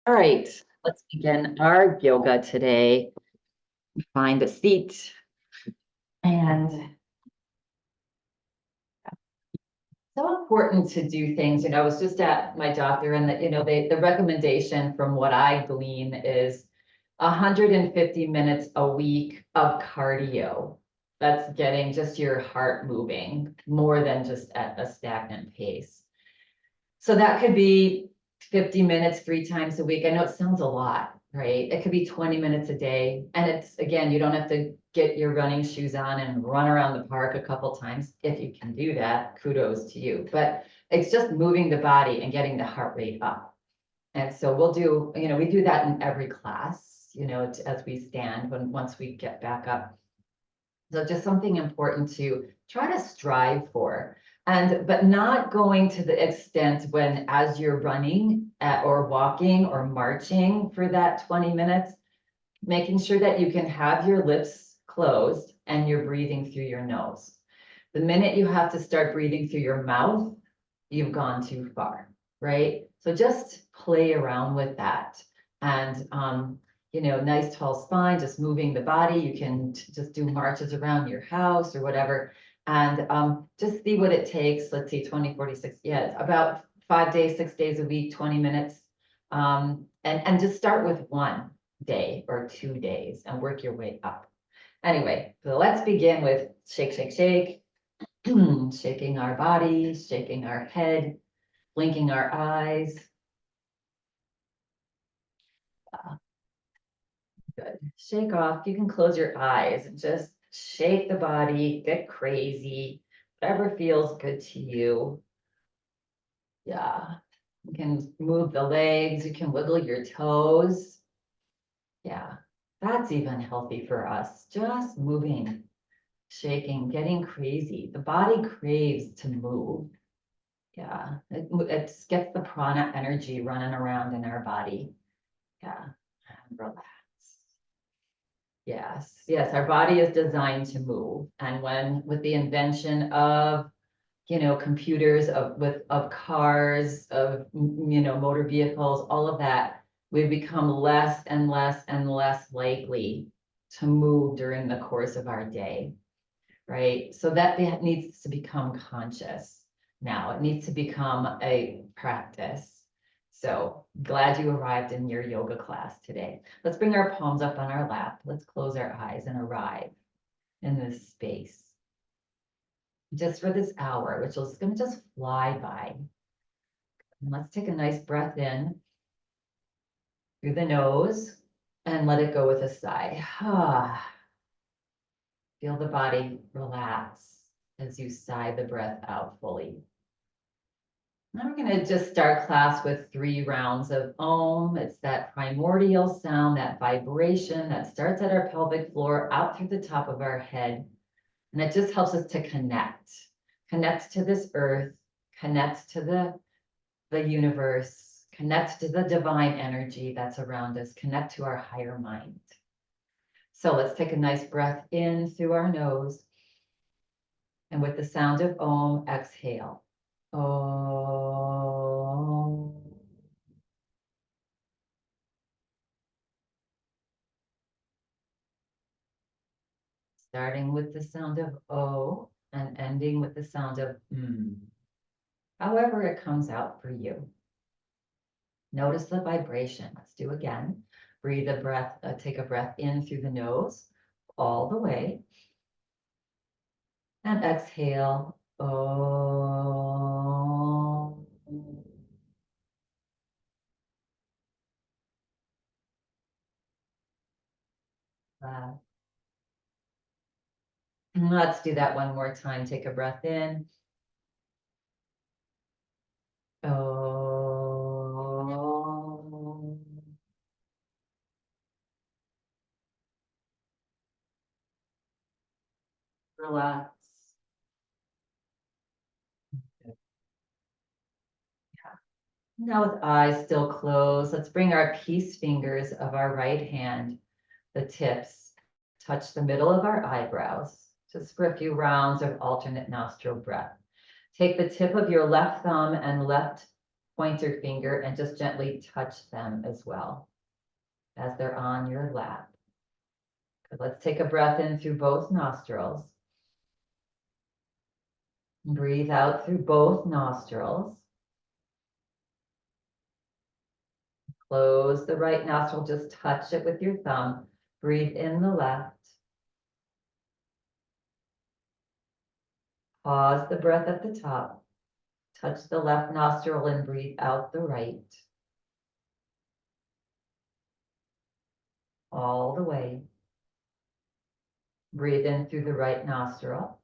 All right, let's begin our yoga today. Find a seat and so important to do things. I was just at my doctor and the recommendation from what I glean is 150 minutes a week of cardio. That's getting just your heart moving more than just at a stagnant pace. So that could be 50 minutes 3 times a week. I know it sounds a lot, right? It could be 20 minutes a day. And it's, again, you don't have to get your running shoes on and run around the park a couple times. If you can do that, kudos to you. But it's just moving the body and getting the heart rate up. And so we'll do, we do that in every class, as we stand once we get back up. So just something important to try to strive for. But not going to the extent when as you're running or walking or marching for that 20 minutes, making sure that you can have your lips closed and you're breathing through your nose. The minute you have to start breathing through your mouth, you've gone too far, right? So just play around with that. And nice tall spine, just moving the body. You can just do marches around your house or whatever. And just see what it takes. Let's see, 20, 46, yeah, it's about 5 days, 6 days a week, 20 minutes. And just start with 1 day or 2 days and work your way up. Anyway, so let's begin with shake, shake, shake. Shaking our body, shaking our head, blinking our eyes. Good. Shake off. You can close your eyes and just shake the body, get crazy, whatever feels good to you. Yeah. You can move the legs, you can wiggle your toes. Yeah, that's even healthy for us. Just moving, shaking, getting crazy. The body craves to move. Yeah, it gets the prana energy running around in our body. Yeah, and relax. Yes, yes, our body is designed to move. And with the invention of, computers, of cars, of, motor vehicles, all of that, we've become less and less and less likely to move during the course of our day, right? So that needs to become conscious now. It needs to become a practice. So glad you arrived in your yoga class today. Let's bring our palms up on our lap. Let's close our eyes and arrive in this space. Just for this hour, which is going to just fly by. And let's take a nice breath in through the nose and let it go with a sigh. Feel the body relax as you sigh the breath out fully. Now we're going to just start class with 3 rounds of Om. It's that primordial sound, that vibration that starts at our pelvic floor out through the top of our head. And it just helps us to connect to this earth, connect to the universe, connect to the divine energy that's around us, connect to our higher mind. So let's take a nice breath in through our nose. And with the sound of Om, exhale. Om. Starting with the sound of O and ending with the sound of however it comes out for you. Notice the vibration. Let's do again. Breathe a breath, take a breath in through the nose all the way. And exhale. Om. Let's do that one more time. Take a breath in. Om. Relax. Now with eyes still closed, let's bring our peace fingers of our right hand, the tips, touch the middle of our eyebrows, just for a few rounds of alternate nostril breath. Take the tip of your left thumb and left pointer finger and just gently touch them as well as they're on your lap. Good. Let's take a breath in through both nostrils. Breathe out through both nostrils. Close the right nostril, just touch it with your thumb. Breathe in the left. Pause the breath at the top. Touch the left nostril and breathe out the right. All the way. Breathe in through the right nostril.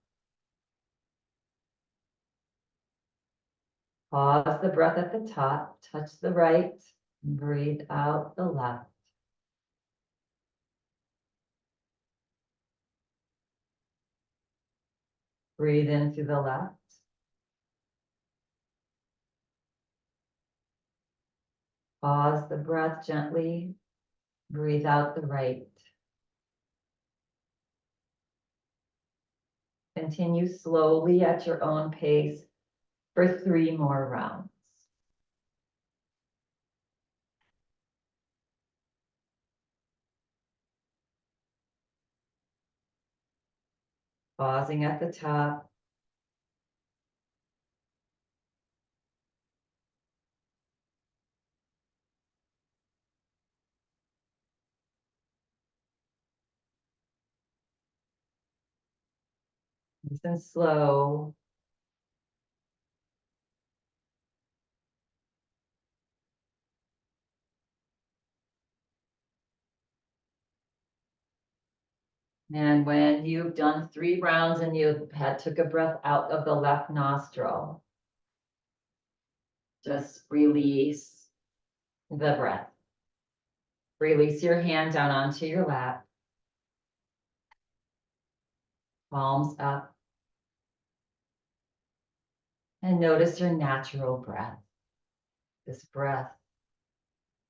Pause the breath at the top. Touch the right. Breathe out the left. Breathe in through the left. Pause the breath gently. Breathe out the right. Continue slowly at your own pace for 3 more rounds. Pausing at the top. Nice and slow. And when you've done 3 rounds and you've took a breath out of the left nostril, just release the breath. Release your hand down onto your lap. Palms up. And notice your natural breath. This breath,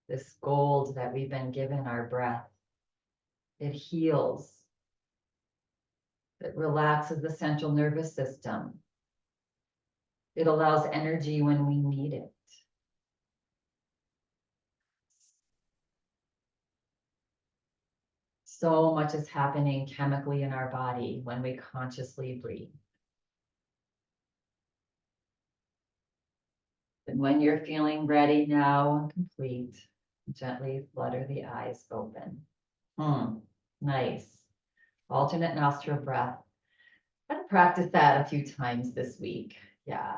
this gold that we've been given, our breath. It heals. It relaxes the central nervous system. It allows energy when we need it. So much is happening chemically in our body when we consciously breathe. And when you're feeling ready now and complete, gently flutter the eyes open. Nice. Alternate nostril breath. I'm going to practice that a few times this week. Yeah.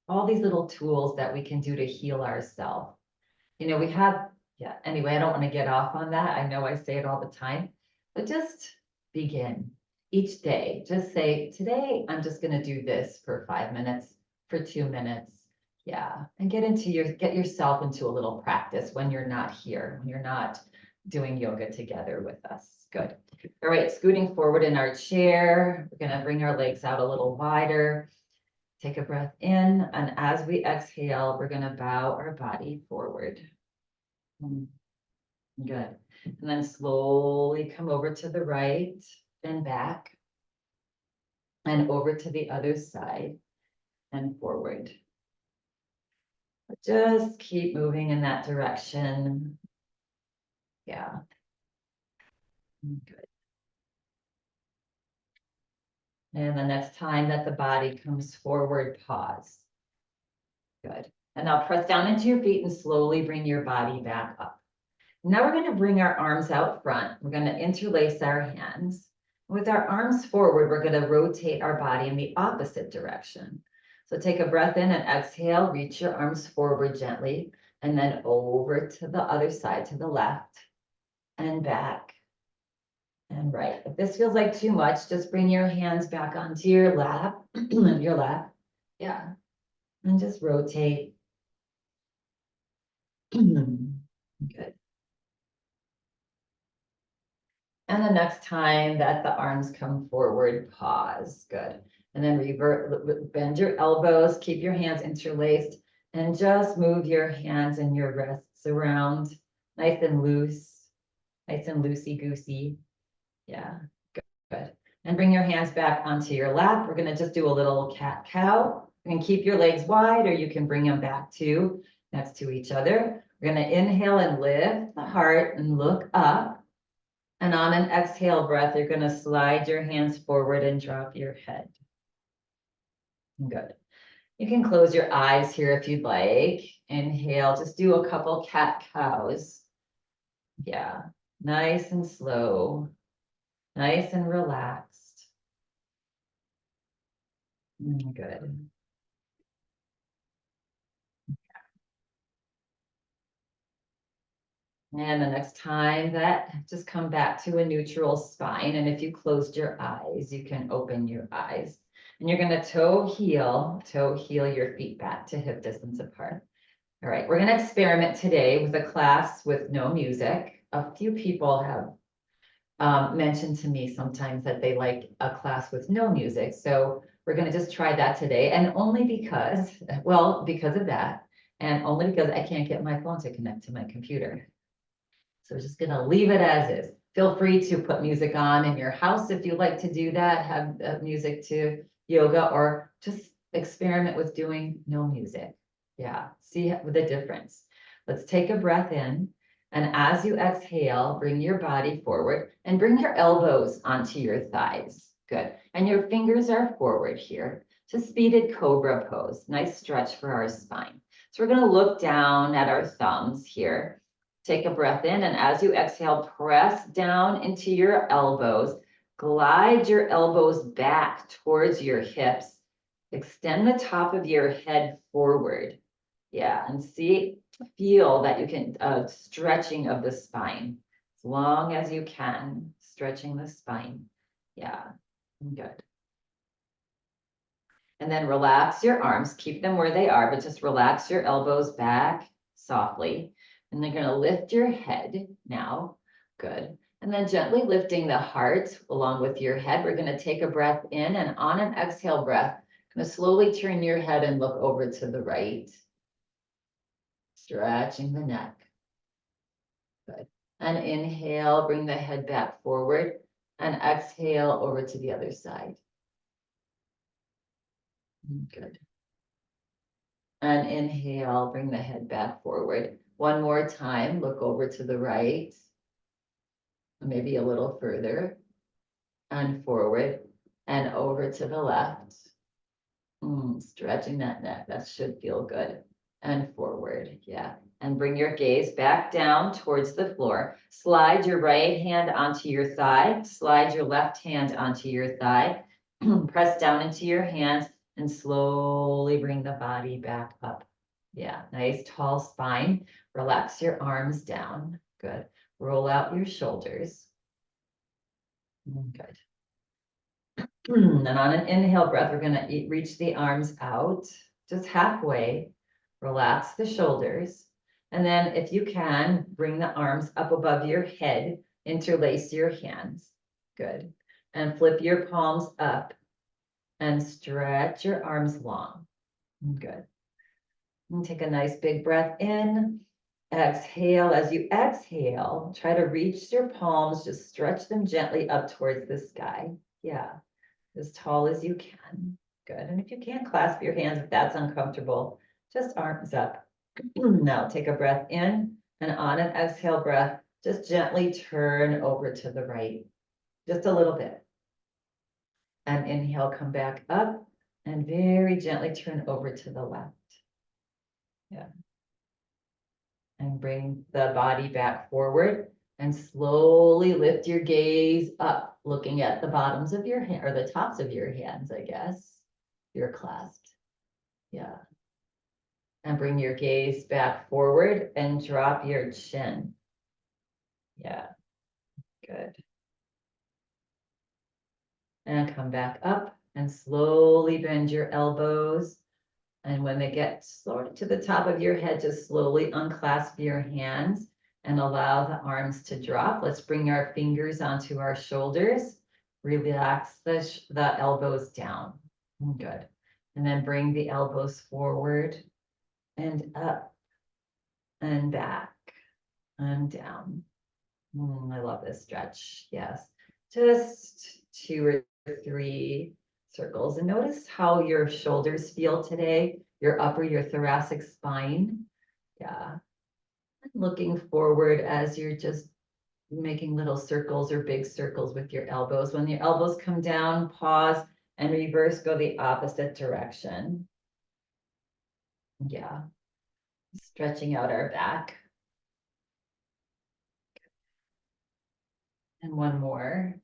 All these little tools that we can do to heal ourselves. You know, we have, anyway, I don't want to get off on that. I know I say it all the time, but just begin each day. Just say, today, I'm just going to do this for 5 minutes, for 2 minutes. Yeah. And get yourself into a little practice when you're not here, when you're not doing yoga together with us. Good. All right. Scooting forward in our chair. We're going to bring our legs out a little wider. Take a breath in. And as we exhale, we're going to bow our body forward. Good. And then slowly come over to the right and back. And over to the other side and forward. Just keep moving in that direction. Yeah. Good. And the next time that the body comes forward, pause. Good. And now press down into your feet and slowly bring your body back up. Now we're going to bring our arms out front. We're going to interlace our hands. With our arms forward, we're going to rotate our body in the opposite direction. So take a breath in and exhale, reach your arms forward gently, and then over to the other side, to the left, and back, and right. If this feels like too much, just bring your hands back onto your lap, Yeah, and just rotate. Good. And the next time that the arms come forward, pause. Good. And then bend your elbows, keep your hands interlaced, and just move your hands and your wrists around nice and loose, nice and loosey-goosey. Yeah, good. And bring your hands back onto your lap. We're going to just do a little cat-cow. You can keep your legs wide or you can bring them back too. next to each other. We're gonna inhale and lift the heart and look up. And on an exhale breath, you're gonna slide your hands forward and drop your head. Good. You can close your eyes here if you'd like. Inhale, just do a couple cat-cows. Yeah, nice and slow, nice and relaxed. Good. And the next time that, just come back to a neutral spine. And if you closed your eyes, you can open your eyes. And you're gonna toe heel your feet back to hip distance apart. All right, we're gonna experiment today with a class with no music. A few people have mentioned to me sometimes that they like a class with no music. So we're gonna just try that today. And only because, well, because of that, and only because I can't get my phone to connect to my computer. So we're just gonna leave it as is. Feel free to put music on in your house if you like to do that, have music to yoga, or just experiment with doing no music. Yeah, see the difference. Let's take a breath in. And as you exhale, bring your body forward and bring your elbows onto your thighs. Good. And your fingers are forward here to seated cobra pose. Nice stretch for our spine. So we're gonna look down at our thumbs here. Take a breath in, and as you exhale, press down into your elbows. Glide your elbows back towards your hips. Extend the top of your head forward. Yeah, and feel that you can, stretching of the spine. As long as you can, stretching the spine. Yeah, good. And then relax your arms, keep them where they are, but just relax your elbows back softly. And then you're gonna lift your head now, good. And then gently lifting the heart along with your head, we're gonna take a breath in, and on an exhale breath, gonna slowly turn your head and look over to the right. Stretching the neck. Good. And inhale, bring the head back forward, and exhale over to the other side. Good. And inhale, bring the head back forward. One more time, look over to the right, maybe a little further, and forward, and over to the left. Stretching that neck, that should feel good. And forward, yeah. And bring your gaze back down towards the floor. Slide your right hand onto your thigh, slide your left hand onto your thigh, press down into your hands, and slowly bring the body back up. Yeah, nice tall spine. Relax your arms down. Good. Roll out your shoulders. Good. And on an inhale breath, we're gonna reach the arms out, just halfway. Relax the shoulders. And then if you can, bring the arms up above your head, interlace your hands. Good. And flip your palms up and stretch your arms long. Good. And take a nice big breath in. Exhale. As you exhale, try to reach your palms, just stretch them gently up towards the sky. Yeah, as tall as you can. Good. And if you can't clasp your hands, if that's uncomfortable, just arms up. Now take a breath in, and on an exhale breath, just gently turn over to the right, just a little bit. And inhale, come back up, and very gently turn over to the left. Yeah. And bring the body back forward, and slowly lift your gaze up, looking at the bottoms of your hand, or the tops of your hands, I guess. You're clasped. Yeah. And bring your gaze back forward and drop your chin. Yeah, good. And come back up and slowly bend your elbows. And when they get sort of to the top of your head, just slowly unclasp your hands and allow the arms to drop. Let's bring our fingers onto our shoulders. Relax the elbows down. Good. And then bring the elbows forward and up and back and down. I love this stretch. Yes. Just 2 or 3 circles, and notice how your shoulders feel today, your upper, your thoracic spine. Yeah. Looking forward as you're just making little circles or big circles with your elbows. When your elbows come down, pause and reverse, go the opposite direction. Yeah. Stretching out our back. And one more.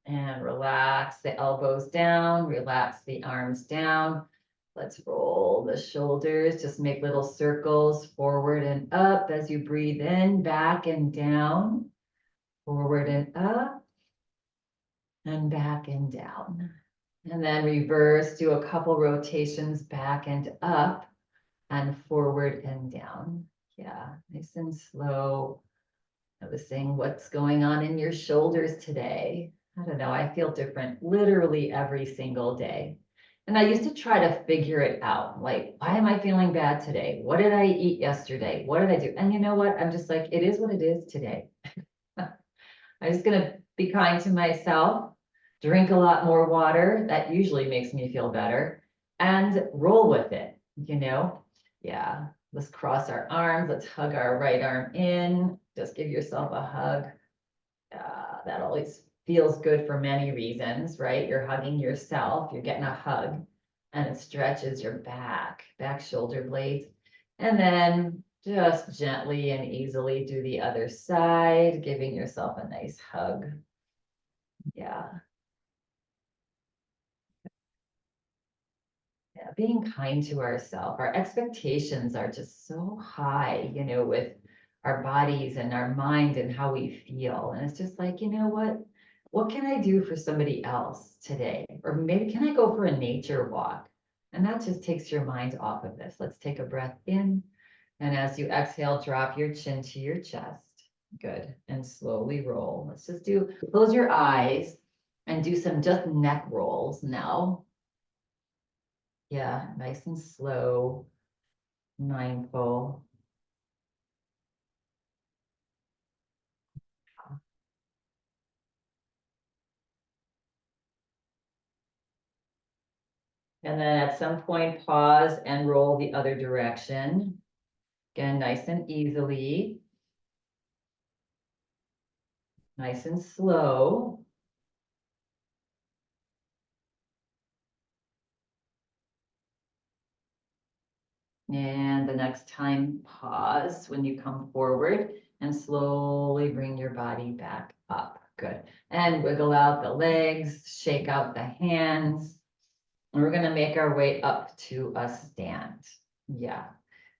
And relax the elbows down, relax the arms down. Let's roll the shoulders, just make little circles forward and up as you breathe in, back and down, forward and up, and back and down. And then reverse, do a couple rotations back and up and forward and down. Yeah, nice and slow. Noticing what's going on in your shoulders today. I don't know, I feel different literally every single day. And I used to try to figure it out. Like, why am I feeling bad today? What did I eat yesterday? What did I do? And you know what? I'm just like, it is what it is today. I'm just gonna be kind to myself, drink a lot more water. That usually makes me feel better. And roll with it, you know? Yeah, let's cross our arms. Let's hug our right arm in. Just give yourself a hug. That always feels good for many reasons, right? You're hugging yourself, you're getting a hug, and it stretches your back shoulder blades. And then just gently and easily do the other side, giving yourself a nice hug. Yeah. Yeah, being kind to ourselves. Our expectations are just so high, you know, with our bodies and our mind and how we feel. And it's just like, you know what? What can I do for somebody else today? Or maybe can I go for a nature walk? And that just takes your mind off of this. Let's take a breath in. And as you exhale, drop your chin to your chest. Good. And slowly roll. Let's just close your eyes and do some just neck rolls now. Yeah, nice and slow, mindful. And then at some point, pause and roll the other direction. Again, nice and easily, nice and slow. And the next time, pause when you come forward and slowly bring your body back up. Good. And wiggle out the legs, shake out the hands. And we're gonna make our way up to a stand. Yeah,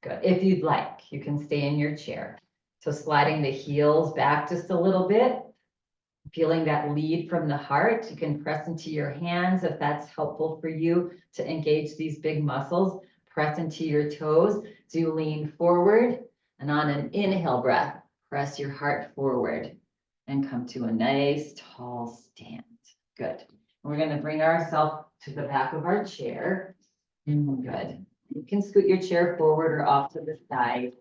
good. If you'd like, you can stay in your chair. So sliding the heels back just a little bit, feeling that lead from the heart. You can press into your hands if that's helpful for you to engage these big muscles. Press into your toes. Do lean forward, and on an inhale breath, press your heart forward and come to a nice tall stand. Good. We're going to bring ourselves to the back of our chair. Good. You can scoot your chair forward or off to the side.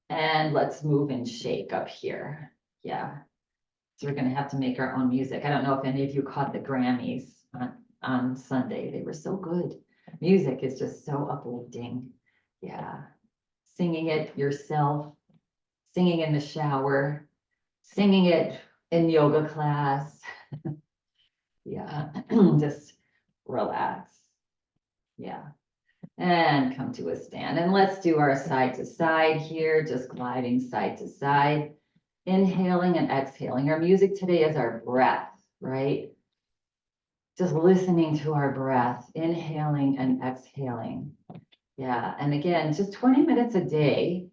And let's move and shake up here. Yeah. So we're going to have to make our own music. I don't know if any of you caught the Grammys on Sunday. They were so good. Music is just so uplifting. Yeah. Singing it yourself, singing in the shower, singing it in yoga class. Yeah, just relax. Yeah. And come to a stand. And let's do our side to side here, just gliding side to side, inhaling and exhaling. Our music today is our breath, right? Just listening to our breath, inhaling and exhaling. Yeah. And again, just 20 minutes a day.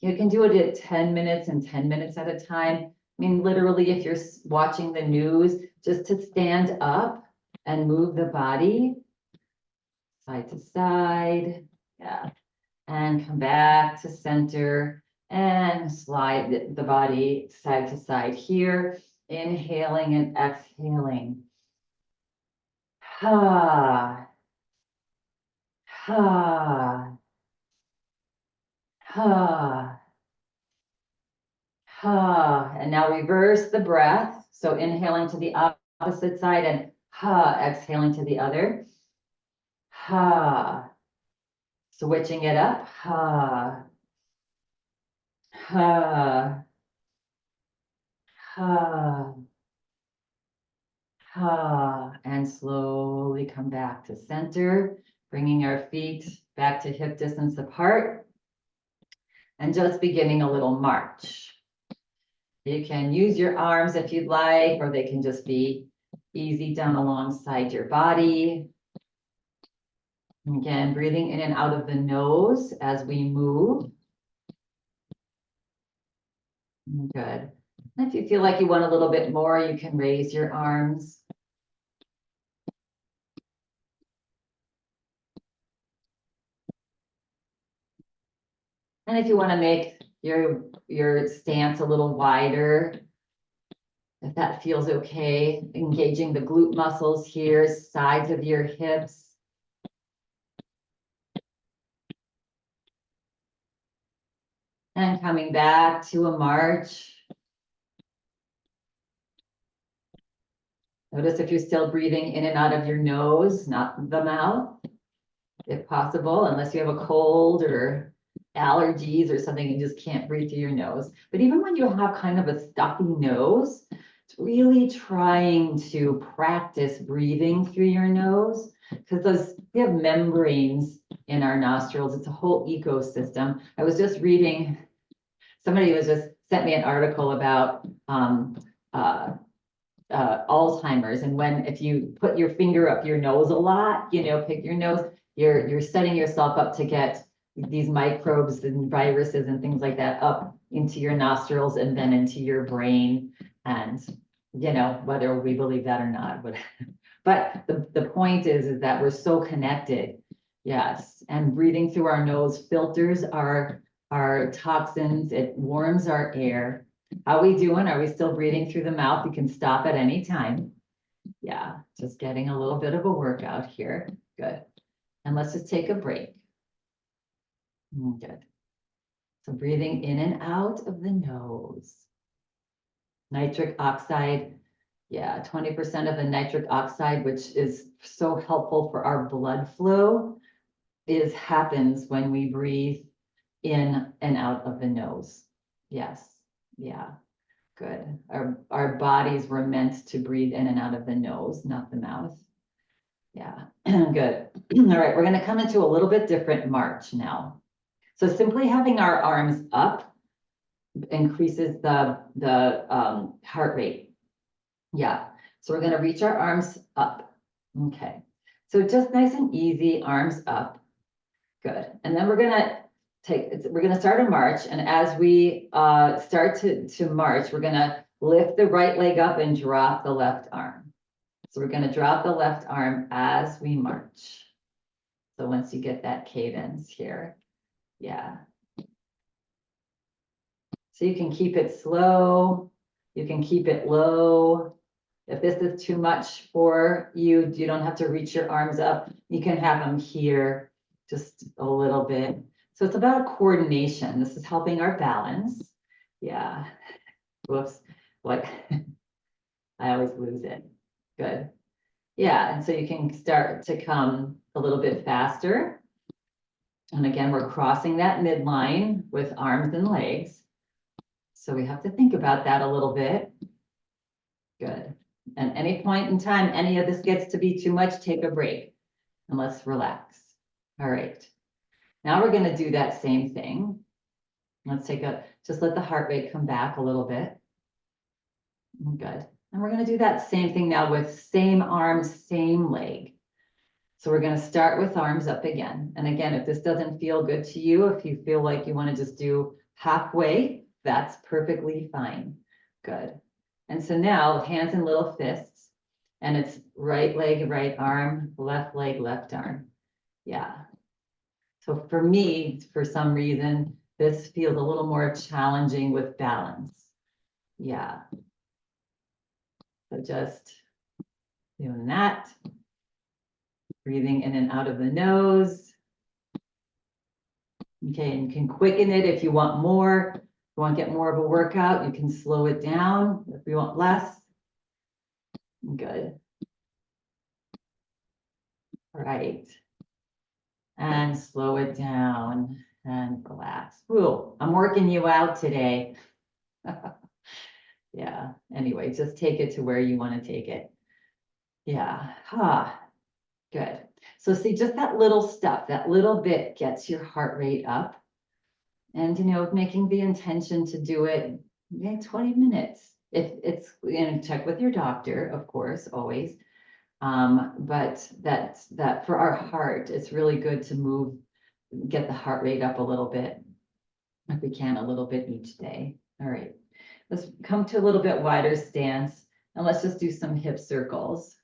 You can do it at 10 minutes and 10 minutes at a time. I mean, literally, if you're watching the news, just to stand up and move the body side to side. Yeah. And come back to center and slide the body side to side here. Inhaling and exhaling. Ha. Ha. Ha. Ha. And now reverse the breath. So inhaling to the opposite side and ha, exhaling to the other. Ha. Switching it up. Ha, ha, ha, ha, and slowly come back to center, bringing our feet back to hip distance apart, and just beginning a little march. You can use your arms if you'd like, or they can just be easy down alongside your body. Again, breathing in and out of the nose as we move. Good. And if you feel like you want a little bit more, you can raise your arms. And if you want to make your stance a little wider, if that feels okay, engaging the glute muscles here, sides of your hips. And coming back to a march. Notice if you're still breathing in and out of your nose, not the mouth, if possible, unless you have a cold or allergies or something, you just can't breathe through your nose. But even when you have kind of a stuffy nose, it's really trying to practice breathing through your nose, because we have membranes in our nostrils. It's a whole ecosystem. I was just reading, somebody was just sent me an article about Alzheimer's, and if you put your finger up your nose a lot, pick your nose, you're setting yourself up to get these microbes and viruses and things like that up into your nostrils and then into your brain. And whether we believe that or not, but the point is that we're so connected. Yes, and breathing through our nose filters our toxins. It warms our air. How we doing? Are we still breathing through the mouth? You can stop at any time. Yeah, just getting a little bit of a workout here. Good. And let's just take a break. Good. So breathing in and out of the nose. Nitric oxide. Yeah, 20% of the nitric oxide, which is so helpful for our blood flow, happens when we breathe in and out of the nose. Yes. Yeah. Good. Our bodies were meant to breathe in and out of the nose, not the mouth. Yeah. Good. All right. We're going to come into a little bit different march now. So simply having our arms up increases the heart rate. Yeah. So we're going to reach our arms up. Okay. So just nice and easy, arms up. Good. And then we're going to start a march. And as we start to march, we're going to lift the right leg up and drop the left arm. So we're going to drop the left arm as we march. So once you get that cadence here. Yeah. So you can keep it slow. You can keep it low. If this is too much for you, you don't have to reach your arms up. You can have them here just a little bit. So it's about coordination. This is helping our balance. Yeah. Whoops. What? I always lose it. Good. Yeah. And so you can start to come a little bit faster. And again, we're crossing that midline with arms and legs. So we have to think about that a little bit. Good. At any point in time, any of this gets to be too much, take a break and let's relax. All right. Now we're going to do that same thing. Let's just let the heart rate come back a little bit. Good. And we're going to do that same thing now with same arm, same leg. So we're going to start with arms up again. And again, if this doesn't feel good to you, if you feel like you want to just do halfway, that's perfectly fine. Good. And so now hands in little fists, and it's right leg, right arm, left leg, left arm. Yeah. So for me, for some reason, this feels a little more challenging with balance. Yeah. So just doing that. Breathing in and out of the nose. Okay, and you can quicken it if you want more. If you want to get more of a workout, you can slow it down if you want less. Good. All right. And slow it down and relax. Ooh, I'm working you out today. Yeah, anyway, just take it to where you want to take it. Yeah, good. So see, just that little stuff, that little bit gets your heart rate up. And, making the intention to do it, 20 minutes. If it's, check with your doctor, of course, always. But that for our heart, it's really good to get the heart rate up a little bit. If we can, a little bit each day. All right, let's come to a little bit wider stance and let's just do some hip circles.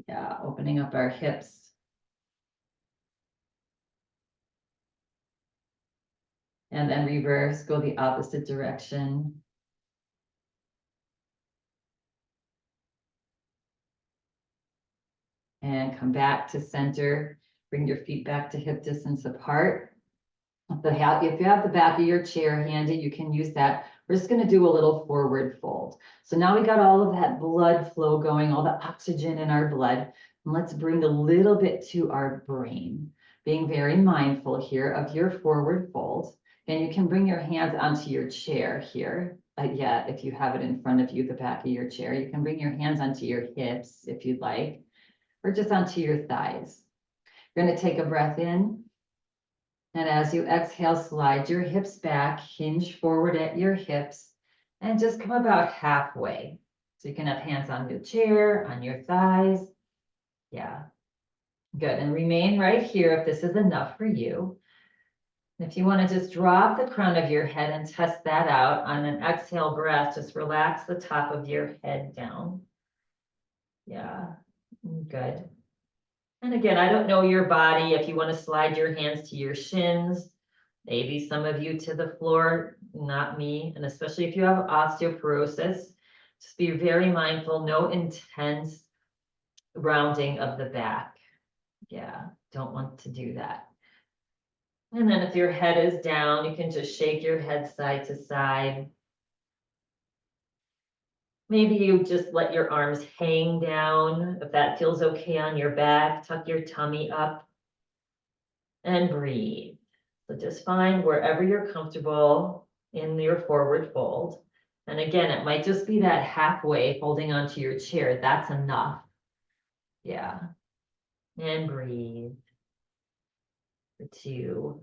Yeah, opening up our hips. And then reverse, go the opposite direction. And come back to center. Bring your feet back to hip distance apart. If you have the back of your chair handy, you can use that. We're just going to do a little forward fold. So now we got all of that blood flow going, all the oxygen in our blood. And let's bring a little bit to our brain, being very mindful here of your forward fold. And you can bring your hands onto your chair here. Yeah, if you have it in front of you, the back of your chair, you can bring your hands onto your hips if you'd like, or just onto your thighs. You're going to take a breath in. And as you exhale, slide your hips back, hinge forward at your hips, and just come about halfway. So you can have hands on your chair, on your thighs. Yeah, good. And remain right here if this is enough for you. If you want to just drop the crown of your head and test that out on an exhale breath, just relax the top of your head down. Yeah, good. And again, I don't know your body. If you want to slide your hands to your shins, maybe some of you to the floor, not me. And especially if you have osteoporosis, just be very mindful, no intense rounding of the back. Yeah, don't want to do that. And then if your head is down, you can just shake your head side to side. Maybe you just let your arms hang down. If that feels okay on your back, tuck your tummy up and breathe. So just find wherever you're comfortable in your forward fold. And again, it might just be that halfway holding onto your chair. That's enough. Yeah. And breathe. For 2.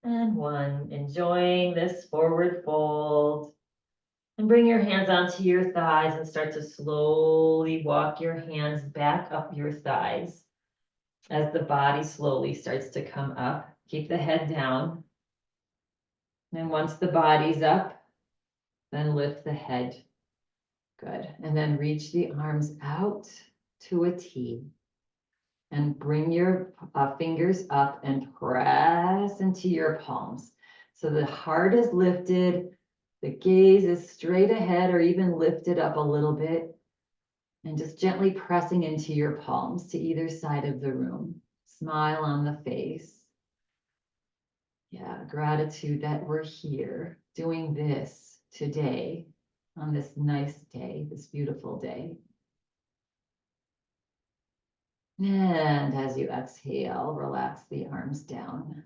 And 1. Enjoying this forward fold. And bring your hands onto your thighs and start to slowly walk your hands back up your thighs as the body slowly starts to come up. Keep the head down. And once the body's up, then lift the head. Good. And then reach the arms out to a T. And bring your fingers up and press into your palms. So the heart is lifted, the gaze is straight ahead or even lifted up a little bit. And just gently pressing into your palms to either side of the room. Smile on the face. Yeah, gratitude that we're here doing this today on this nice day, this beautiful day. And as you exhale, relax the arms down.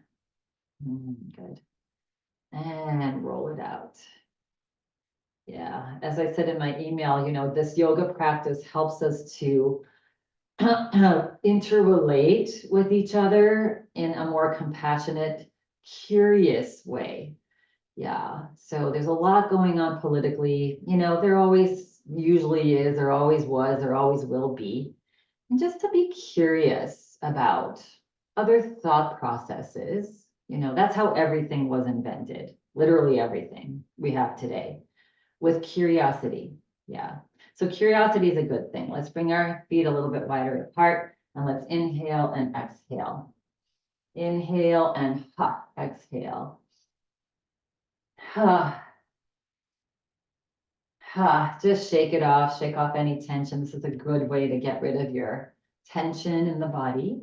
Good. And roll it out. Yeah, as I said in my email, this yoga practice helps us to interrelate with each other in a more compassionate, curious way. Yeah, so there's a lot going on politically. There always usually is, or always was, or always will be. And just to be curious about other thought processes, that's how everything was invented. Literally everything we have today, with curiosity. Yeah. So curiosity is a good thing. Let's bring our feet a little bit wider apart and let's inhale and exhale. Inhale and exhale. Just shake it off, shake off any tension. This is a good way to get rid of your tension in the body.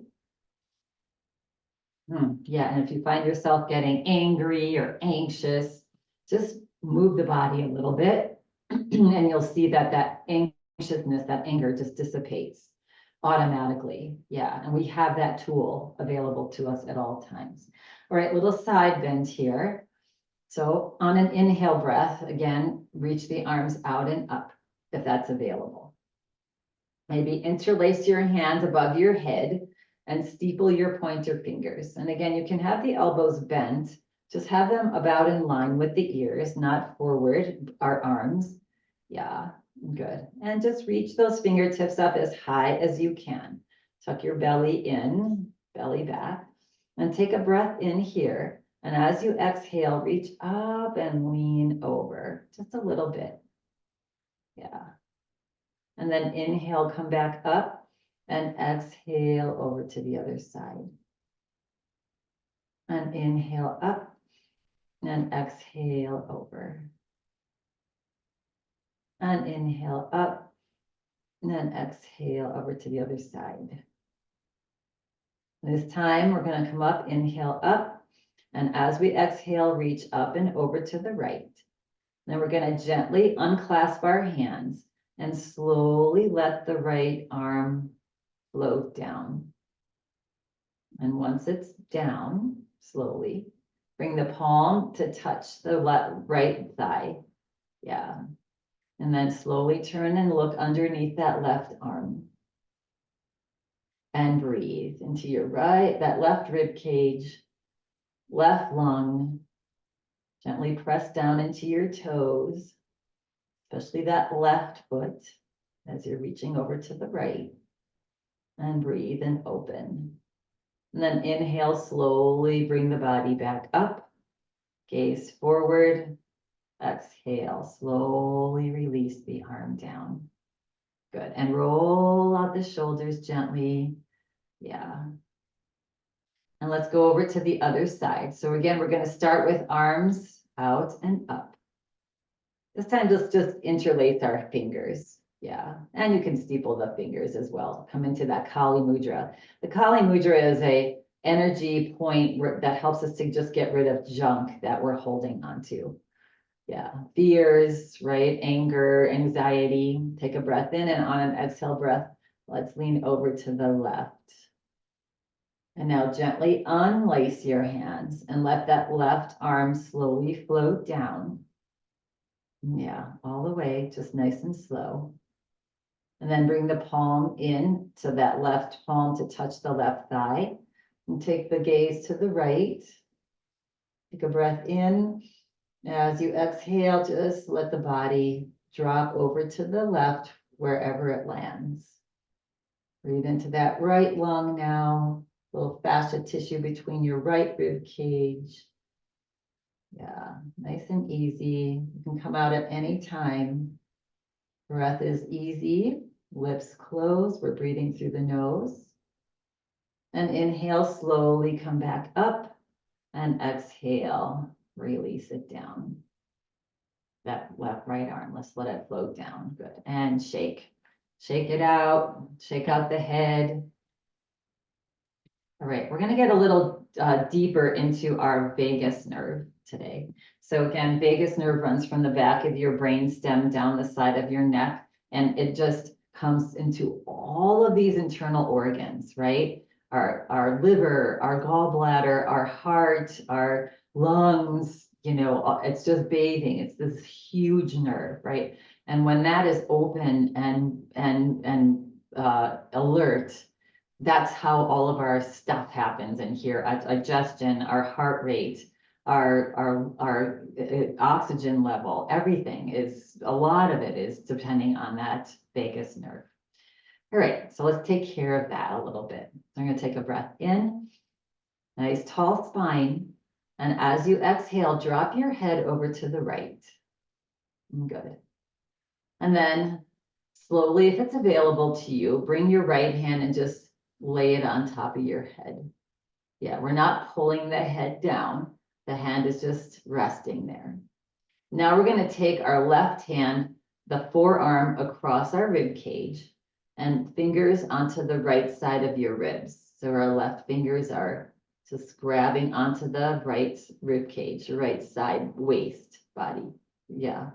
Yeah, and if you find yourself getting angry or anxious, just move the body a little bit and you'll see that anxiousness, that anger just dissipates. automatically. Yeah, and we have that tool available to us at all times. All right, little side bend here. So on an inhale breath, again, reach the arms out and up if that's available. Maybe interlace your hands above your head and steeple your pointer fingers. And again, you can have the elbows bent, just have them about in line with the ears, not forward, our arms. Yeah, good. And just reach those fingertips up as high as you can. Tuck your belly in, belly back, and take a breath in here. And as you exhale, reach up and lean over just a little bit. Yeah. And then inhale, come back up and exhale over to the other side. And inhale up and exhale over. And inhale up and then exhale over to the other side. This time we're going to come up, inhale up. And as we exhale, reach up and over to the right. Then we're going to gently unclasp our hands and slowly let the right arm float down. And once it's down, slowly, bring the palm to touch the right thigh. Yeah. And then slowly turn and look underneath that left arm. And breathe into your that left rib cage, left lung. Gently press down into your toes, especially that left foot as you're reaching over to the right. And breathe and open. And then inhale, slowly bring the body back up. Gaze forward. Exhale, slowly release the arm down. Good. And roll out the shoulders gently. Yeah. And let's go over to the other side. So again, we're going to start with arms out and up. This time, just interlace our fingers. Yeah. And you can steeple the fingers as well. Come into that Kali Mudra. The Kali Mudra is a energy point that helps us to just get rid of junk that we're holding onto. Yeah. Fears, right? Anger, anxiety. Take a breath in, and on an exhale breath, let's lean over to the left. And now gently unlace your hands and let that left arm slowly float down. Yeah, all the way, just nice and slow. And then bring the palm in to that left palm to touch the left thigh. And take the gaze to the right. Take a breath in. As you exhale, just let the body drop over to the left wherever it lands. Breathe into that right lung now. Little fascia tissue between your right rib cage. Yeah, nice and easy. You can come out at any time. Breath is easy. Lips closed. We're breathing through the nose. And inhale, slowly come back up. And exhale, release it down. That right arm, let's let it float down. Good. And shake. Shake it out. Shake out the head. All right, we're going to get a little deeper into our vagus nerve today. So again, vagus nerve runs from the back of your brain stem down the side of your neck, and it just comes into all of these internal organs, right? Our liver, our gallbladder, our heart, our lungs, you know, it's just bathing. It's this huge nerve, right? And when that is open and alert, that's how all of our stuff happens in here. Our digestion, our heart rate, our oxygen level, everything is, a lot of it is depending on that vagus nerve. All right, so let's take care of that a little bit. So I'm going to take a breath in, nice tall spine. And as you exhale, drop your head over to the right. Good. And then slowly, if it's available to you, bring your right hand and just lay it on top of your head. Yeah, we're not pulling the head down. The hand is just resting there. Now we're going to take our left hand, the forearm across our rib cage, and fingers onto the right side of your ribs. So our left fingers are just grabbing onto the right rib cage, right side, waist, body. Yeah,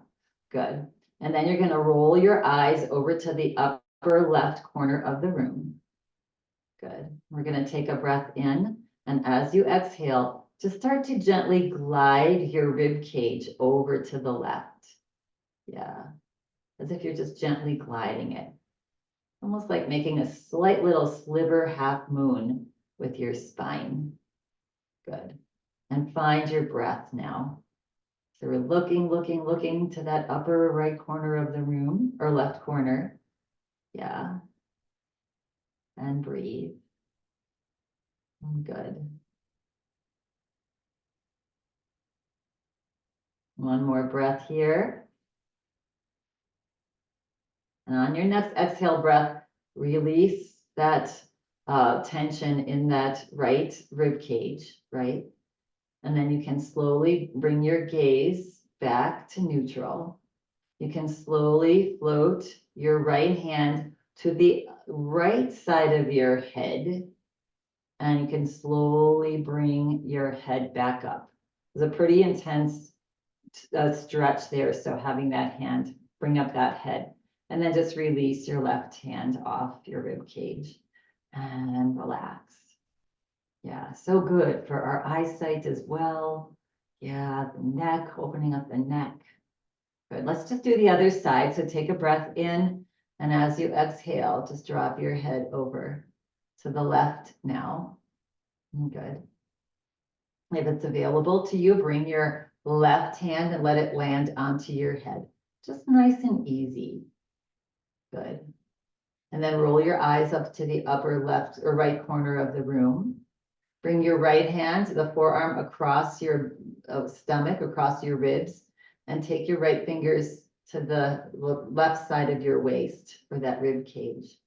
good. And then you're going to roll your eyes over to the upper upper left corner of the room. Good. We're going to take a breath in, and as you exhale, just start to gently glide your rib cage over to the left. Yeah, as if you're just gently gliding it. Almost like making a slight little sliver half moon with your spine. Good. And find your breath now. So we're looking to that upper right corner of the room, or left corner. Yeah. And breathe. Good. One more breath here. And on your next exhale breath, release that tension in that right rib cage, right? And then you can slowly bring your gaze back to neutral. You can slowly float your right hand to the right side of your head. And you can slowly bring your head back up. It's a pretty intense stretch there. So having that hand bring up that head. And then just release your left hand off your rib cage and relax. Yeah, so good for our eyesight as well. Yeah, the neck, opening up the neck. Good. Let's just do the other side. So take a breath in, and as you exhale, just drop your head over to the left now. Good. If it's available to you, bring your left hand and let it land onto your head. Just nice and easy. Good. And then roll your eyes up to the upper left or right corner of the room. Bring your right hand to the forearm across your stomach, across your ribs, and take your right fingers to the left side of your waist for that rib cage.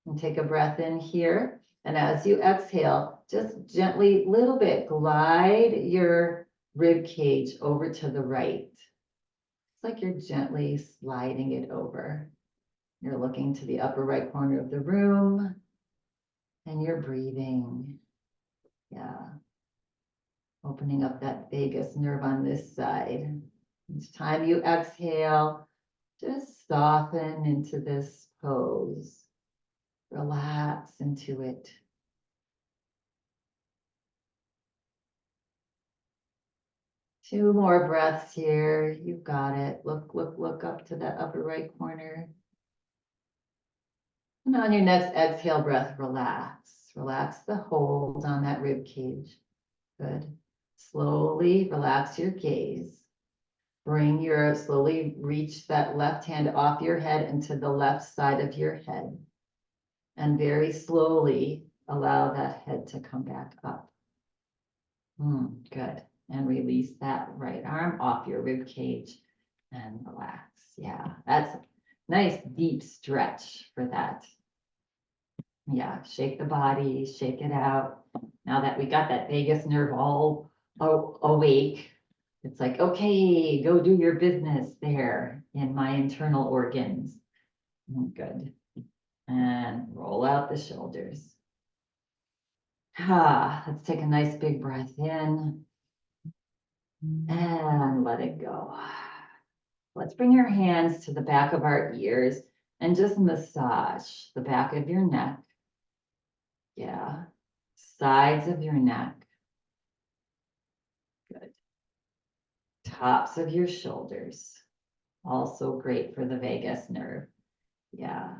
And take a breath in here. And as you exhale, just gently, little bit, glide your rib cage over to the right. It's like you're gently sliding it over. You're looking to the upper right corner of the room, and you're breathing. Yeah. Opening up that vagus nerve on this side. Each time you exhale, just soften into this pose. Relax into it. Two more breaths here. You've got it. Look up to that upper right corner. And on your next exhale breath, relax. Relax the hold on that rib cage. Good. Slowly relax your gaze. Slowly reach that left hand off your head into the left side of your head. And very slowly allow that head to come back up. Good. And release that right arm off your rib cage and relax. Yeah, that's a nice deep stretch for that. Yeah, shake the body, shake it out. Now that we got that vagus nerve all awake, it's like, okay, go do your business there in my internal organs. Good. And roll out the shoulders. Let's take a nice big breath in and let it go. Let's bring your hands to the back of our ears and just massage the back of your neck. Yeah. Sides of your neck. Good. Tops of your shoulders. Also great for the vagus nerve. Yeah.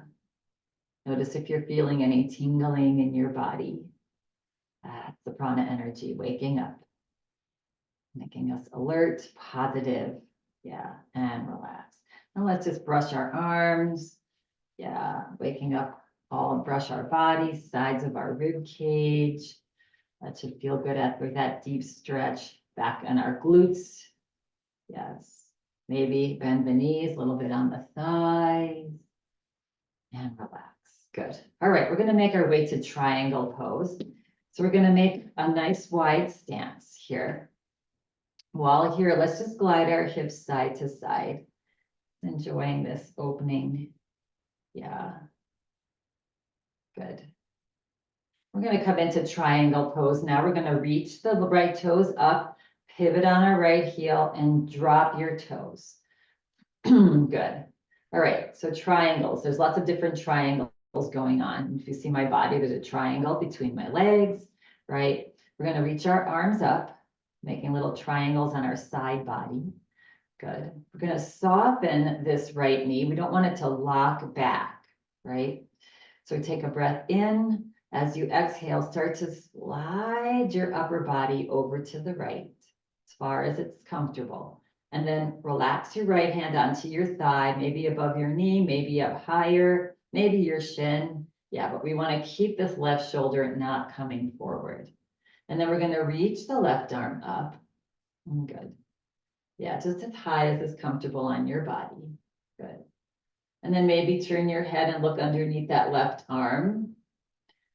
Notice if you're feeling any tingling in your body. That's the prana energy waking up, making us alert, positive. Yeah, and relax. Now let's just brush our arms. Yeah, waking up, brush our body, sides of our rib cage. That should feel good after that deep stretch back on our glutes. Yes, maybe bend the knees, a little bit on the thighs, and relax. Good. All right, we're going to make our way to triangle pose. So we're going to make a nice wide stance here. While here, let's just glide our hips side to side. Enjoying this opening. Yeah. Good. We're going to come into triangle pose. Now we're going to reach the right toes up, pivot on our right heel, and drop your toes. Good. All right, so triangles. There's lots of different triangles going on. If you see my body, there's a triangle between my legs, right? We're going to reach our arms up, making little triangles on our side body. Good. We're going to soften this right knee. We don't want it to lock back, right? So take a breath in. As you exhale, start to slide your upper body over to the right as far as it's comfortable. And then relax your right hand onto your thigh, maybe above your knee, maybe up higher, maybe your shin. Yeah, but we want to keep this left shoulder not coming forward. And then we're going to reach the left arm up. Good. Yeah, just as high as is comfortable on your body. Good. And then maybe turn your head and look underneath that left arm.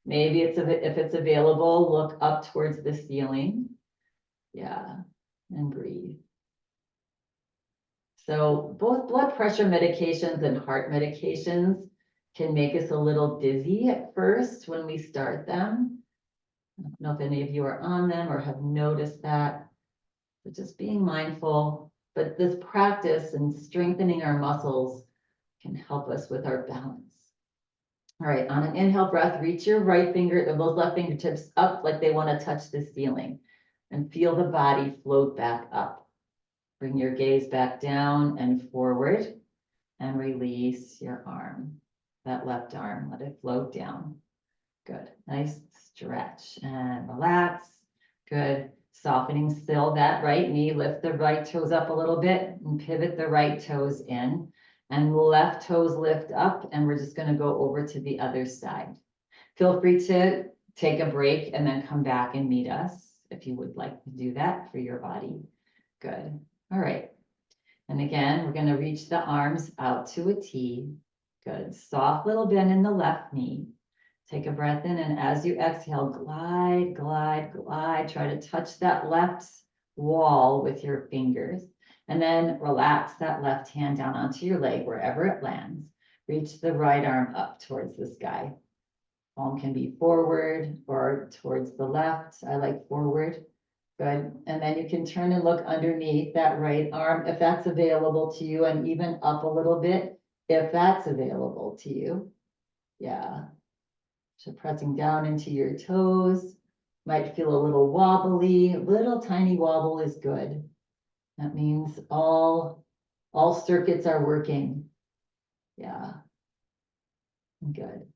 Maybe if it's available, look up towards the ceiling. Yeah, and breathe. So both blood pressure medications and heart medications can make us a little dizzy at first when we start them. I don't know if any of you are on them or have noticed that, but just being mindful. But this practice and strengthening our muscles can help us with our balance. All right, on an inhale breath, reach your right finger, those left fingertips up like they want to touch the ceiling, and feel the body float back up. Bring your gaze back down and forward, and release your arm, that left arm, let it float down. Good, nice stretch and relax. Good, softening still that right knee, lift the right toes up a little bit and pivot the right toes in. And left toes lift up, and we're just going to go over to the other side. Feel free to take a break and then come back and meet us if you would like to do that for your body. Good. All right. And again, we're going to reach the arms out to a T. Good. Soft little bend in the left knee. Take a breath in, and as you exhale, glide, glide, glide. Try to touch that left wall with your fingers. And then relax that left hand down onto your leg wherever it lands. Reach the right arm up towards the sky. Palm can be forward or towards the left. I like forward. Good. And then you can turn and look underneath that right arm if that's available to you, and even up a little bit if that's available to you. Yeah. So pressing down into your toes. Might feel a little wobbly. A little tiny wobble is good. That means all circuits are working. Yeah. Good.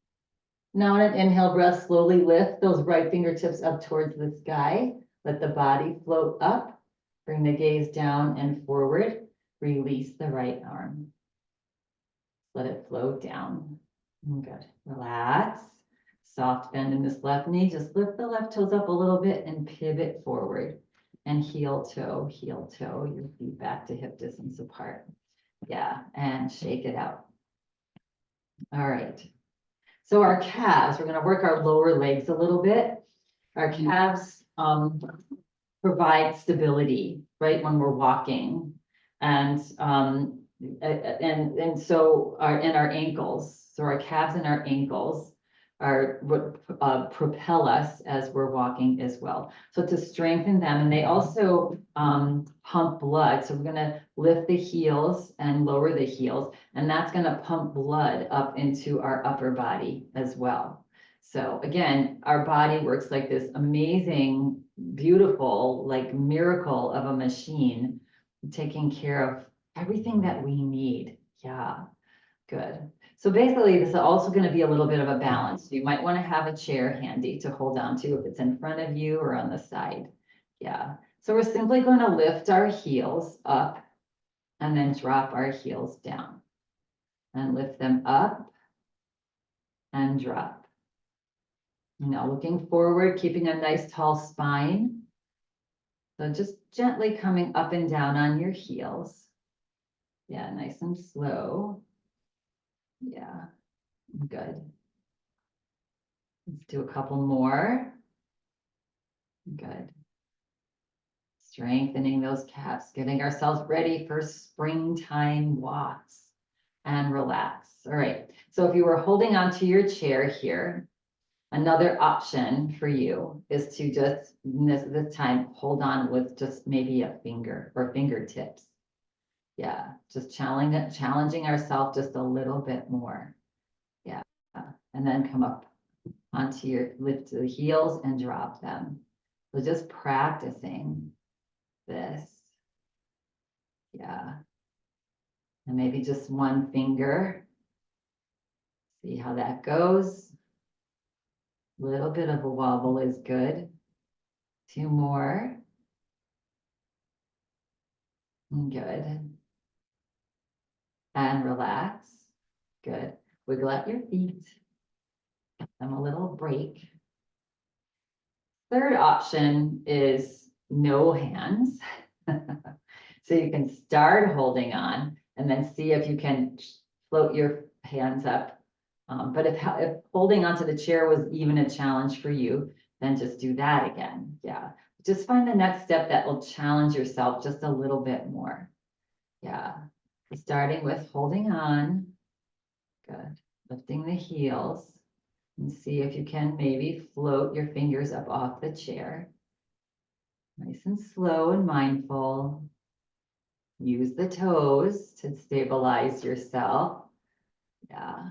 Now on an inhale breath, slowly lift those right fingertips up towards the sky. Let the body float up. Bring the gaze down and forward. Release the right arm. Let it float down. Good. Relax. Soft bend in this left knee. Just lift the left toes up a little bit and pivot forward. And heel toe, your feet back to hip distance apart. Yeah, and shake it out. All right. So our calves, we're going to work our lower legs a little bit. Our calves provide stability, right, when we're walking, and so our ankles. So our calves and our ankles are what propel us as we're walking as well. So to strengthen them, and they also pump blood. So we're going to lift the heels and lower the heels, and that's going to pump blood up into our upper body as well. So again, our body works like this amazing, beautiful, like miracle of a machine, taking care of everything that we need. Yeah, good. So basically, this is also going to be a little bit of a balance. You might want to have a chair handy to hold on to if it's in front of you or on the side. Yeah. So we're simply going to lift our heels up and then drop our heels down and lift them up and drop. Now looking forward, keeping a nice tall spine. So just gently coming up and down on your heels. Yeah, nice and slow. Yeah, good. Let's do a couple more. Good. Strengthening those calves, getting ourselves ready for springtime walks, and relax. All right. So if you were holding onto your chair here, another option for you is to just this time hold on with just maybe a finger or fingertips. Yeah, just challenging ourselves just a little bit more. Yeah, and then come up onto lift to the heels and drop them. So just practicing this. Yeah. And maybe just one finger. See how that goes. A little bit of a wobble is good. 2 more. Good. And relax. Good. Wiggle out your feet. Give them a little break. Third option is no hands. So you can start holding on and then see if you can float your hands up. But if holding onto the chair was even a challenge for you, then just do that again. Yeah. Just find the next step that will challenge yourself just a little bit more. Yeah. Starting with holding on. Good. Lifting the heels. And see if you can maybe float your fingers up off the chair. Nice and slow and mindful. Use the toes to stabilize yourself. Yeah.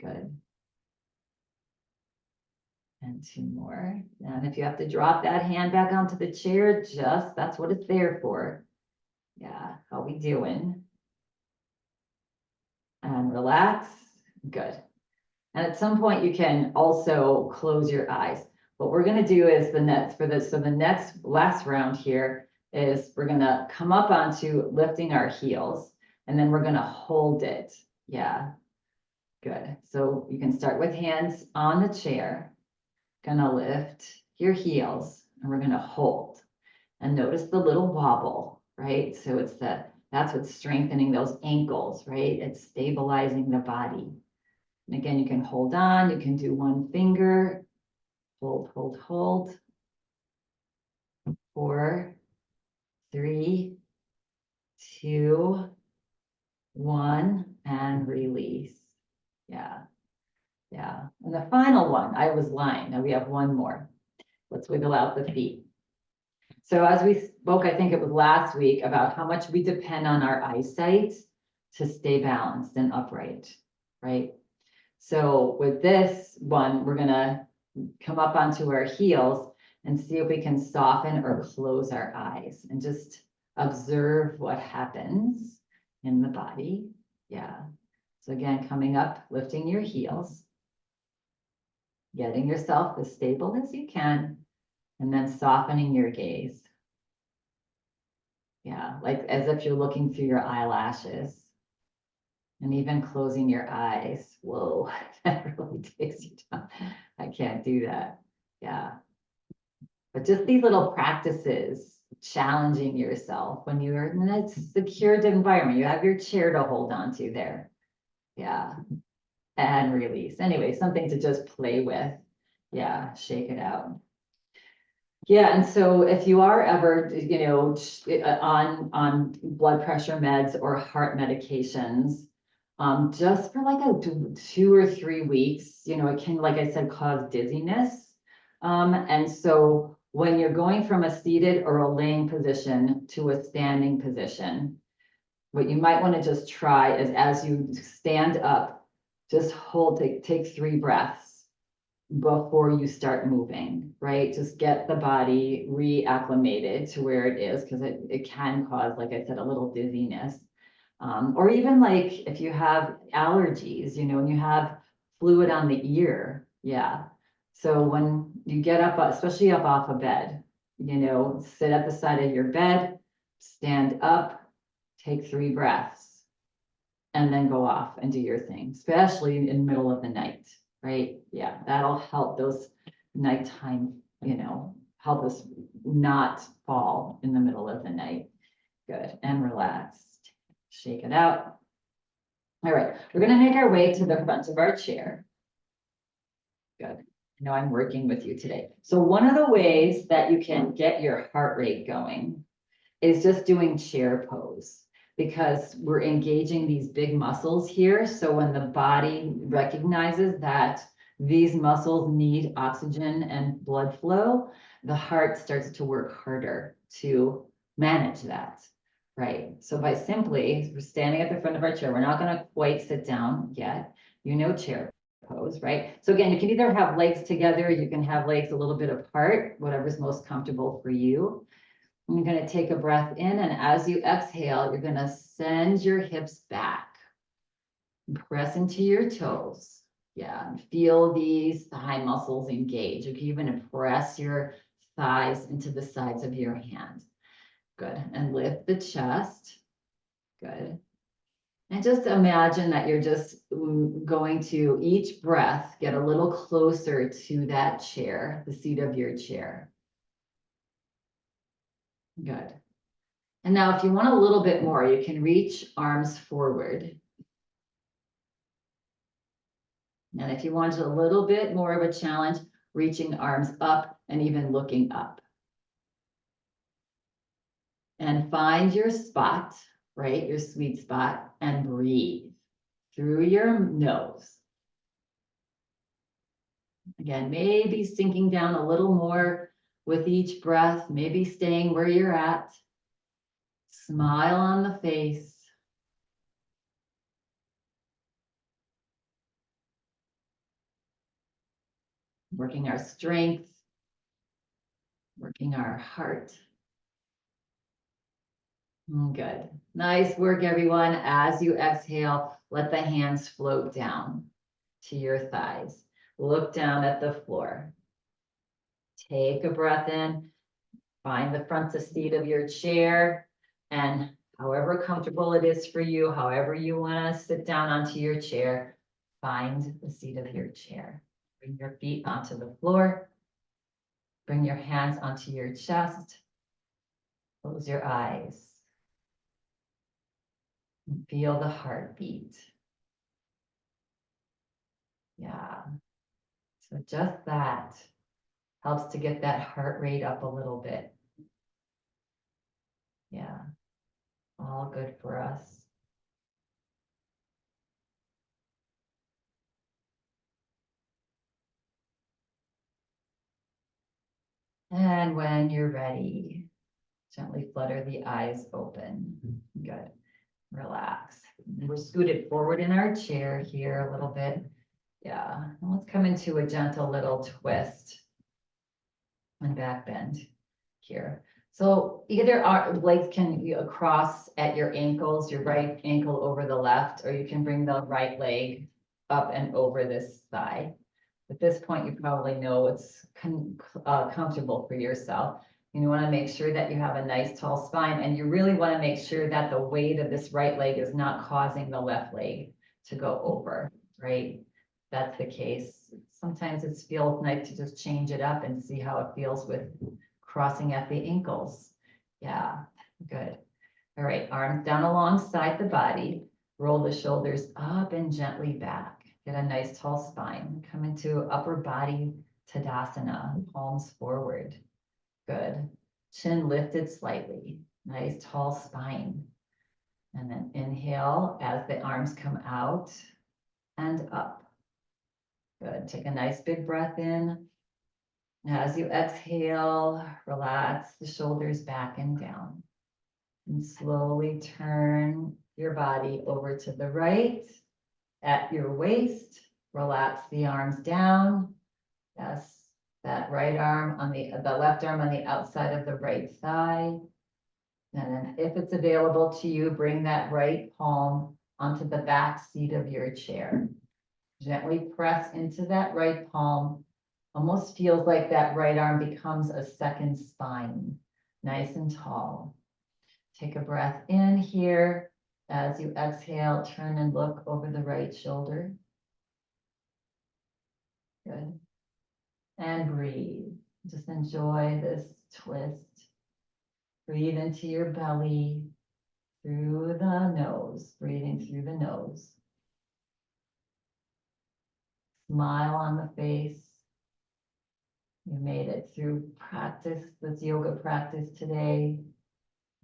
Good. And 2 more. And if you have to drop that hand back onto the chair, that's what it's there for. Yeah. How we doing? And relax. Good. And at some point you can also close your eyes. What we're going to do is the next last round here is we're going to come up onto lifting our heels and then we're going to hold it. Yeah, good. So you can start with hands on the chair, gonna lift your heels and we're going to hold and notice the little wobble, right? So that's what's strengthening those ankles, right? It's stabilizing the body. And again, you can hold on, you can do one finger, hold, hold, hold. 4, 3, 2, 1, and release. Yeah, yeah. And the final one, I was lying. Now we have one more. Let's wiggle out the feet. So as we spoke, I think it was last week, about how much we depend on our eyesight to stay balanced and upright, right? So with this one, we're gonna come up onto our heels and see if we can soften or close our eyes and just observe what happens in the body. Yeah. So again, coming up, lifting your heels, getting yourself as stable as you can, and then softening your gaze. Yeah, like as if you're looking through your eyelashes. And even closing your eyes. Whoa, that really takes you down. I can't do that. Yeah. But just these little practices, challenging yourself when you're in a secured environment. You have your chair to hold on to there. Yeah. And release. Anyway, something to just play with. Yeah, shake it out. Yeah, and so if you are ever, on blood pressure meds or heart medications, just for like 2 or 3 weeks, it can, like I said, cause dizziness. And so when you're going from a seated or a laying position to a standing position, what you might want to just try is as you stand up, just take 3 breaths before you start moving, right? Just get the body reacclimated to where it is, because it can cause, like I said, a little dizziness. Or even like if you have allergies, and you have fluid on the ear. Yeah. So when you get up, especially up off a bed, sit at the side of your bed, stand up, take 3 breaths, and then go off and do your thing, especially in the middle of the night, right? Yeah, that'll help those nighttime, help us not fall in the middle of the night. Good, and relaxed. Shake it out. All right, we're gonna make our way to the front of our chair. Good. I know I'm working with you today. So one of the ways that you can get your heart rate going is just doing chair pose, because we're engaging these big muscles here. So when the body recognizes that these muscles need oxygen and blood flow, the heart starts to work harder to manage that. Right, so by simply, we're standing at the front of our chair, we're not gonna quite sit down yet, chair pose, right? So again, you can either have legs together, you can have legs a little bit apart, whatever's most comfortable for you. And you're gonna take a breath in, and as you exhale, you're gonna send your hips back. Press into your toes. Yeah, and feel these thigh muscles engage. You can even press your thighs into the sides of your hand. Good, and lift the chest. Good. And just imagine that you're just going to each breath, get a little closer to that chair, the seat of your chair. Good. And now if you want a little bit more, you can reach arms forward. And if you want a little bit more of a challenge, reaching arms up and even looking up. And find your spot, right? Your sweet spot, and breathe through your nose. Again, maybe sinking down a little more with each breath, maybe staying where you're at. Smile on the face. Working our strength, working our heart. Good. Nice work, everyone. As you exhale, let the hands float down to your thighs. Look down at the floor. Take a breath in. Find the front seat of your chair, and however comfortable it is for you, however you want to sit down onto your chair, find the seat of your chair. Bring your feet onto the floor. Bring your hands onto your chest. Close your eyes. And feel the heartbeat. Yeah. So just that helps to get that heart rate up a little bit. Yeah. All good for us. And when you're ready, gently flutter the eyes open. Good. Relax. We're scooted forward in our chair here a little bit. Yeah. And let's come into a gentle little twist and back bend here. So either our legs can be across at your ankles, your right ankle over the left, or you can bring the right leg up and over this thigh. At this point, you probably know what's comfortable for yourself. You want to make sure that you have a nice tall spine, and you really want to make sure that the weight of this right leg is not causing the left leg to go over, right? That's the case. Sometimes it feels nice to just change it up and see how it feels with crossing at the ankles. Yeah, good. All right, arms down alongside the body. Roll the shoulders up and gently back. Get a nice tall spine. Come into upper body Tadasana, palms forward. Good. Chin lifted slightly. Nice tall spine. And then inhale as the arms come out and up. Good. Take a nice big breath in. As you exhale, relax the shoulders back and down. And slowly turn your body over to the right at your waist. Relax the arms down. Yes, that right arm on the left arm on the outside of the right thigh. And then if it's available to you, bring that right palm onto the back seat of your chair. Gently press into that right palm. Almost feels like that right arm becomes a second spine, nice and tall. Take a breath in here. As you exhale, turn and look over the right shoulder. Good. And breathe. Just enjoy this twist. Breathe into your belly through the nose, breathing through the nose. Smile on the face. You made it through practice, this yoga practice today.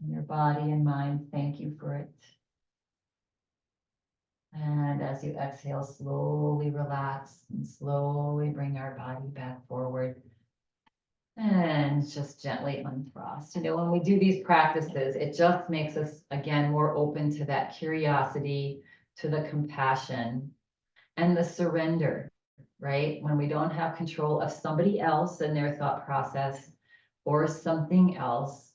In your body and mind, thank you for it. And as you exhale, slowly relax and slowly bring our body back forward. And just gently uncross. You know, when we do these practices, it just makes us, again, more open to that curiosity, to the compassion, and the surrender, right? When we don't have control of somebody else and their thought process or something else,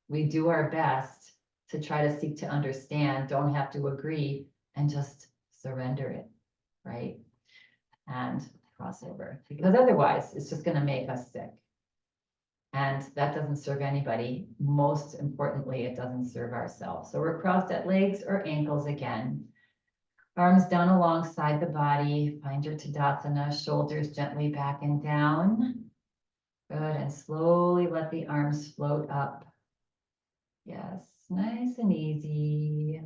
we do our best to try to seek to understand, don't have to agree, and just surrender it, right? And cross over, because otherwise it's just going to make us sick. And that doesn't serve anybody. Most importantly, it doesn't serve ourselves. So we're crossed at legs or ankles again. Arms down alongside the body. Find your Tadasana, shoulders gently back and down. Good, and slowly let the arms float up. Yes, nice and easy.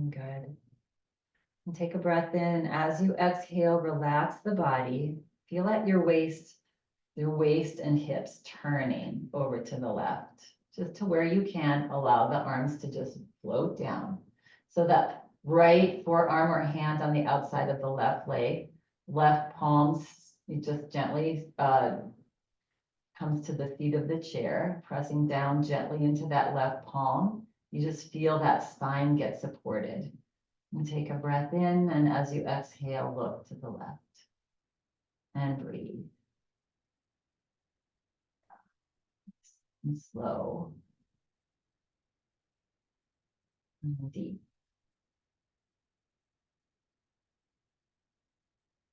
Good. And take a breath in. As you exhale, relax the body. Feel at your waist and hips turning over to the left, just to where you can. Allow the arms to just float down. So that right forearm or hand on the outside of the left leg, left palms, you just gently comes to the feet of the chair, pressing down gently into that left palm. You just feel that spine get supported. And take a breath in, and as you exhale, look to the left and breathe. And slow and deep.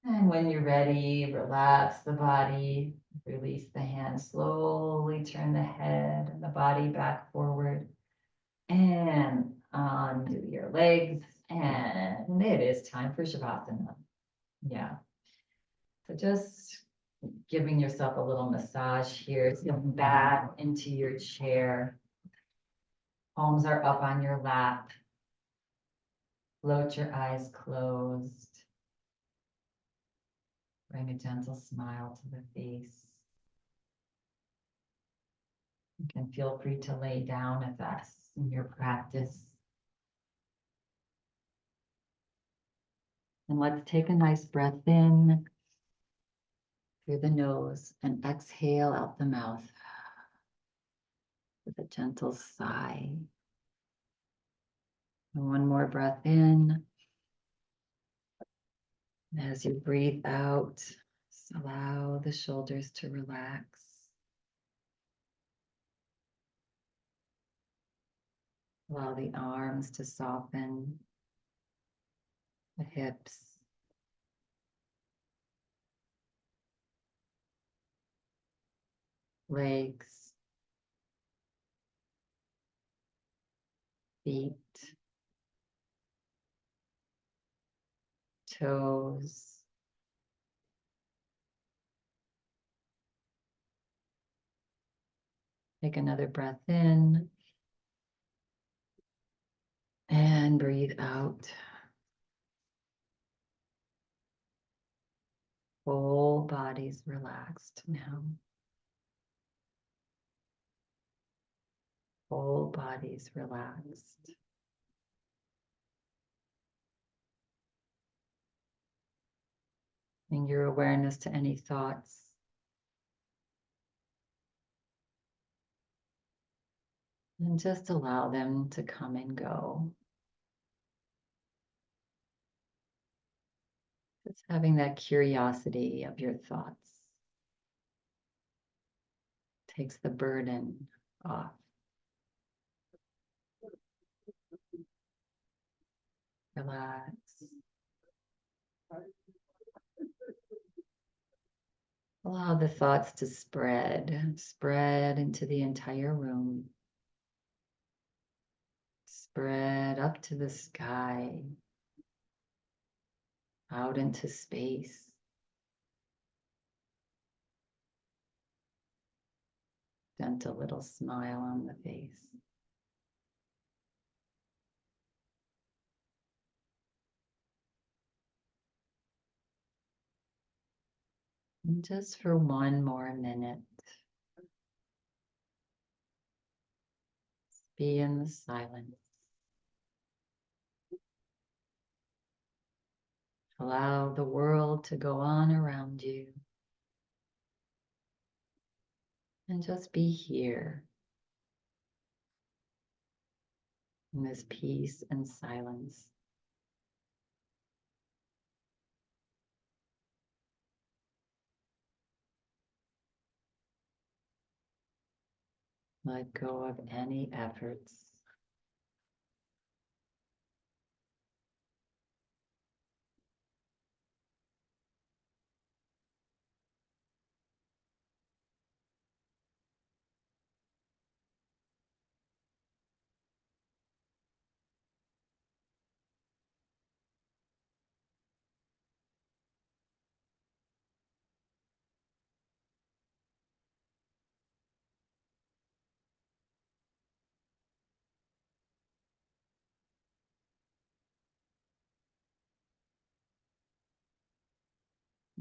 And when you're ready, relax the body, release the hands, slowly turn the head and the body back forward and onto your legs. And it is time for Shavasana. Yeah. So just giving yourself a little massage here, sitting back into your chair. Palms are up on your lap. Float your eyes closed. Bring a gentle smile to the face. You can feel free to lay down if that's in your practice. And let's take a nice breath in through the nose and exhale out the mouth with a gentle sigh. And one more breath in. And as you breathe out, just allow the shoulders to relax. Allow the arms to soften, the hips. Legs, feet, toes. Take another breath in and breathe out. Whole body's relaxed now. Whole body's relaxed. Bring your awareness to any thoughts. And just allow them to come and go. Just having that curiosity of your thoughts takes the burden off. Relax. Allow the thoughts to spread into the entire room. Spread up to the sky, out into space. Gentle little smile on the face. And just for one more minute, be in the silence. Allow the world to go on around you. And just be here in this peace and silence. Let go of any efforts.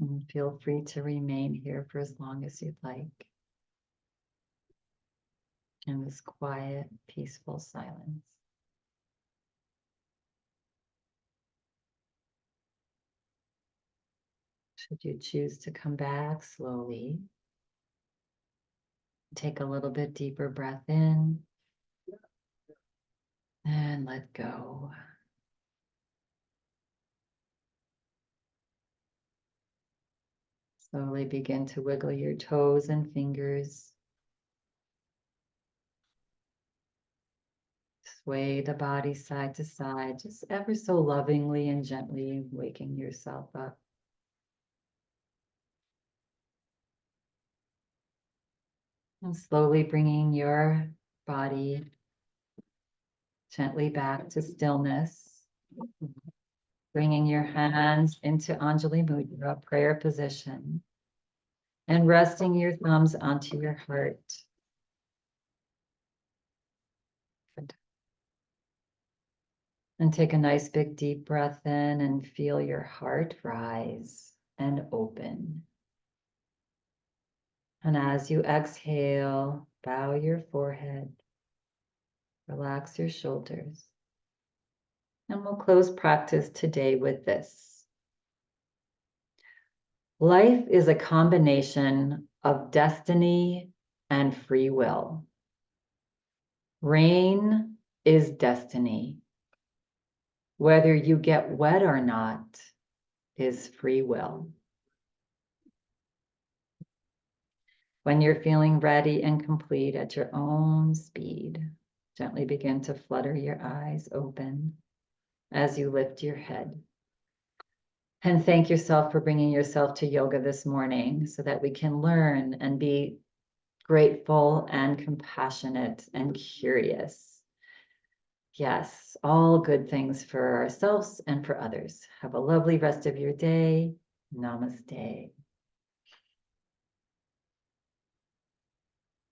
And feel free to remain here for as long as you'd like in this quiet, peaceful silence. Should you choose to come back slowly, take a little bit deeper breath in and let go. Slowly begin to wiggle your toes and fingers. Sway the body side to side, just ever so lovingly and gently waking yourself up. And slowly bringing your body gently back to stillness. Bringing your hands into Anjali Mudra, prayer position. And resting your thumbs onto your heart. And take a nice big deep breath in and feel your heart rise and open. And as you exhale, bow your forehead, relax your shoulders. And we'll close practice today with this. Life is a combination of destiny and free will. Rain is destiny. Whether you get wet or not is free will. When you're feeling ready and complete at your own speed, gently begin to flutter your eyes open as you lift your head. And thank yourself for bringing yourself to yoga this morning so that we can learn and be grateful and compassionate and curious. Yes, all good things for ourselves and for others. Have a lovely rest of your day. Namaste.